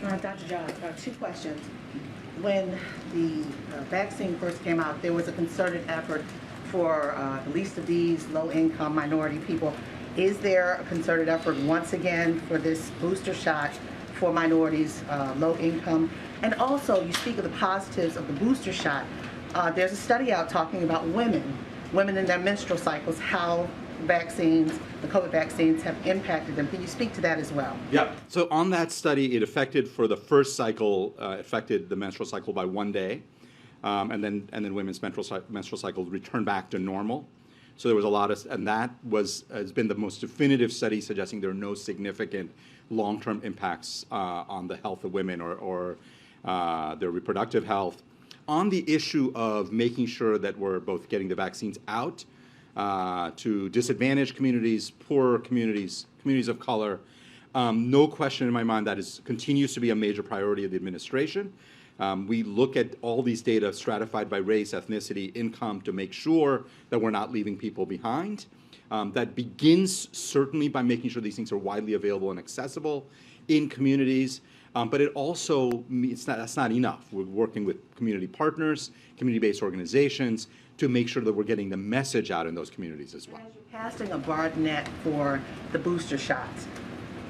Dr. John, two questions. When the vaccine first came out, there was a concerted effort for the least of these low-income minority people. Is there a concerted effort once again for this booster shot for minorities, low income? And also, you speak of the positives of the booster shot. There's a study out talking about women in their menstrual cycles, how vaccines, the COVID vaccines, have impacted them. Can you speak to that as well? Yeah. So on that study, it affected for the first cycle, affected the menstrual cycle by 1 day, and then women's menstrual cycles returned back to normal. So there was a lot of, and that has been the most definitive study suggesting there are no significant long-term impacts on the health of women or their reproductive health. On the issue of making sure that we're both getting the vaccines out to disadvantaged communities, poorer communities, communities of color, no question in my mind that continues to be a major priority of the administration. We look at all these data stratified by race, ethnicity, income to make sure that we're not leaving people behind. That begins certainly by making sure these things are widely available and accessible in communities. But it also, that's not enough. We're working with community partners, community-based organizations to make sure that we're getting the message out in those communities as well. As you're casting a broad net for the booster shots,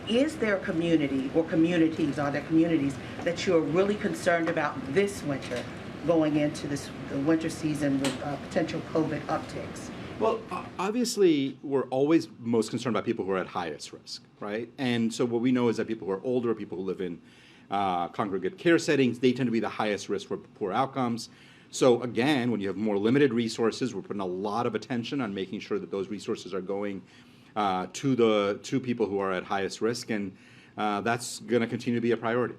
is there a community or communities, are there communities that you're really concerned about this winter going into the winter season with potential COVID upticks? Well, obviously, we're always most concerned about people who are at highest risk, right? And so what we know is that people who are older, people who live in congregate care settings, they tend to be the highest risk for poor outcomes. So again, when you have more limited resources, we're putting a lot of attention on making sure that those resources are going to people who are at highest risk, and that's going to continue to be a priority.